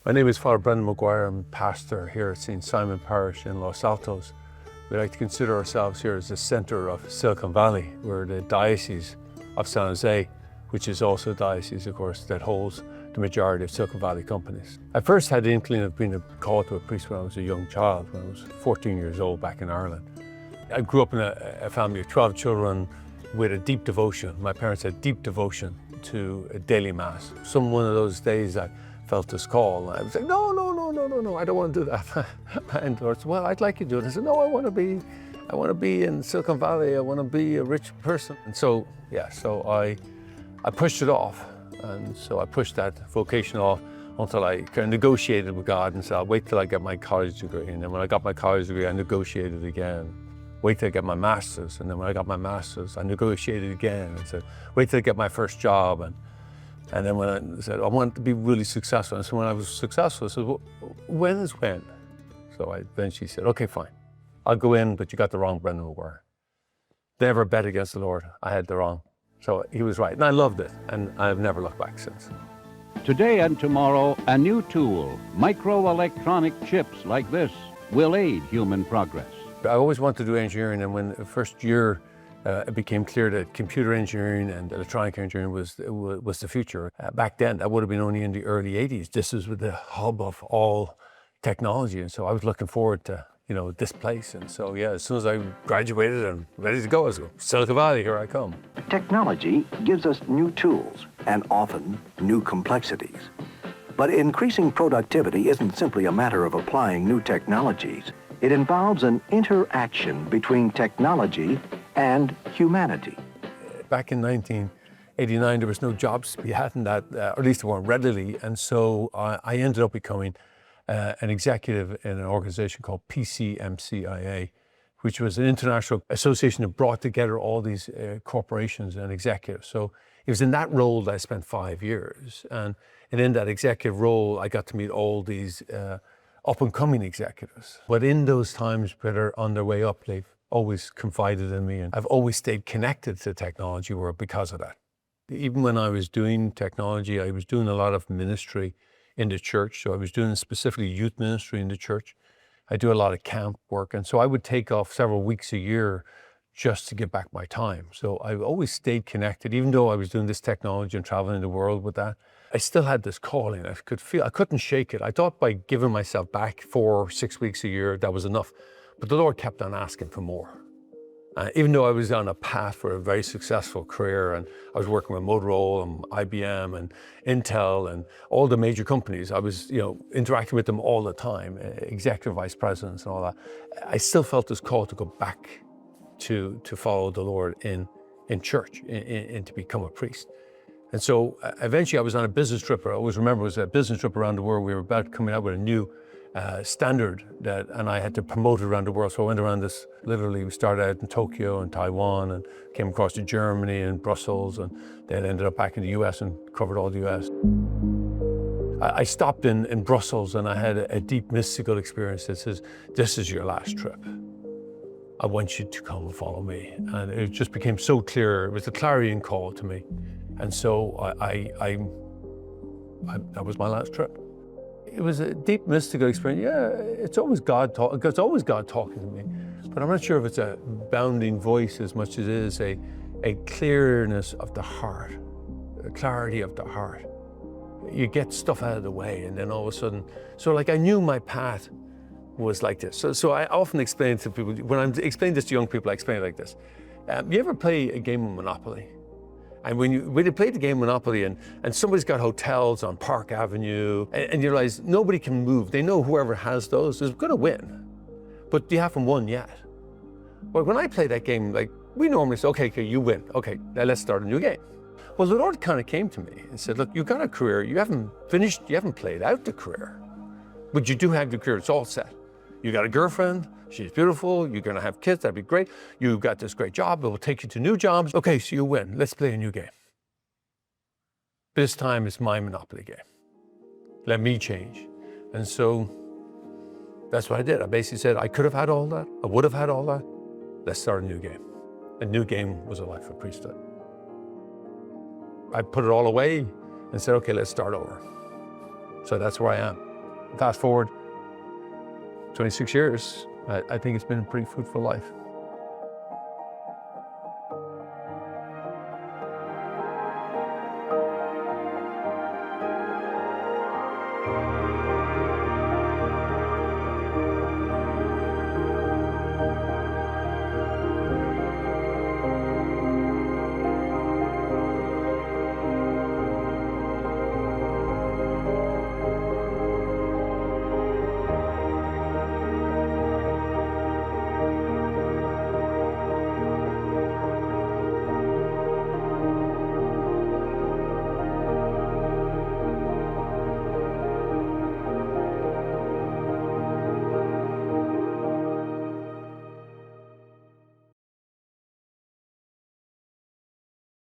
My name is Father Brendan McGuire. I'm pastor here at St. Simon Parish in Los Altos. We like to consider ourselves here as the center of Silicon Valley. We're the Diocese of San Jose, which is also a diocese, of course, that holds the majority of Silicon Valley companies. I first had the inkling of being called to a priest when I was a young child, when I was 14 years old back in Ireland. I grew up in a family of 12 children with a deep devotion. My parents had deep devotion to a daily mass. One of those days I felt this call. I was like, no, I don't want to do that. And the Lord said, well, I'd like you to do it. I said, no, I want to be in Silicon Valley. I want to be a rich person. And so I pushed it off. And so I pushed that vocation off until I kind of negotiated with God and said, I'll wait till I get my college degree. And then when I got my college degree, I negotiated again. Wait till I get my master's. And then when I got my master's, I negotiated again and said, wait till I get my first job. And then when I said, I want to be really successful. And so when I was successful, I said, well, when is when? So I eventually said, okay, fine. I'll go in, but you got the wrong Brendan McGuire. Never bet against the Lord. I had the wrong. So he was right. And I loved it. And I've never looked back since. Today and tomorrow, a new tool, microelectronic chips like this, will aid human progress. I always wanted to do engineering. And when the first year, it became clear that computer engineering and electronic engineering was the future. Back then, that would have been only in the early 80s. This was the hub of all technology. And so I was looking forward to, this place. And so, as soon as I graduated and ready to go, I was going, Silicon Valley, here I come. Technology gives us new tools and often new complexities. But increasing productivity isn't simply a matter of applying new technologies. It involves an interaction between technology and humanity. Back in 1989, there was no jobs to be had in that, or at least there weren't readily. And so I ended up becoming an executive in an organization called PCMCIA, which was an international association that brought together all these corporations and executives. So it was in that role that I spent 5 years. And in that executive role, I got to meet all these up-and-coming executives. But in those times where they're on their way up, they've always confided in me, and I've always stayed connected to the technology world because of that. Even when I was doing technology, I was doing a lot of ministry in the church. So I was doing specifically youth ministry in the church. I do a lot of camp work. And so I would take off several weeks a year just to give back my time. So I always stayed connected, even though I was doing this technology and traveling the world with that. I still had this calling. I couldn't shake it. I thought by giving myself back 4 or 6 weeks a year, that was enough. But the Lord kept on asking for more. Even though I was on a path for a very successful career, and I was working with Motorola and IBM and Intel and all the major companies, I was interacting with them all the time, executive vice presidents and all that. I still felt this call to go back to follow the Lord in church, and to become a priest. And so eventually I was on a business trip. I always remember it was a business trip around the world. We were about coming out with a new standard and I had to promote it around the world. So I went around this, literally we started out in Tokyo and Taiwan and came across to Germany and Brussels, and then ended up back in the US and covered all the US. I stopped in Brussels and I had a deep mystical experience that says, this is your last trip. I want you to come and follow me. And it just became so clear. It was a clarion call to me. And so that was my last trip. It was a deep mystical experience. It's always God talking to me, but I'm not sure if it's a bounding voice as much as it is a clearness of the heart, a clarity of the heart. You get stuff out of the way, and then all of a sudden, so like I knew my path was like this. So I often explain to people, when I'm explaining this to young people, I explain it like this. You ever play a game of Monopoly? And when you play the game Monopoly and somebody's got hotels on Park Avenue and you realize nobody can move, they know whoever has those is gonna win, but you haven't won yet. Well, when I play that game, like we normally say, okay, you win. Okay, now let's start a new game. Well, the Lord kind of came to me and said, look, you've got a career, you haven't finished, you haven't played out the career, but you do have the career, it's all set. You got a girlfriend, she's beautiful, you're gonna have kids, that'd be great. You've got this great job, it will take you to new jobs. Okay, so you win, let's play a new game. This time it's my Monopoly game. Let me change. And so that's what I did. I basically said, I could have had all that, I would have had all that. Let's start a new game. A new game was a life of priesthood. I put it all away and said, okay, let's start over. So that's where I am. Fast forward 26 years, I think it's been a pretty fruitful life.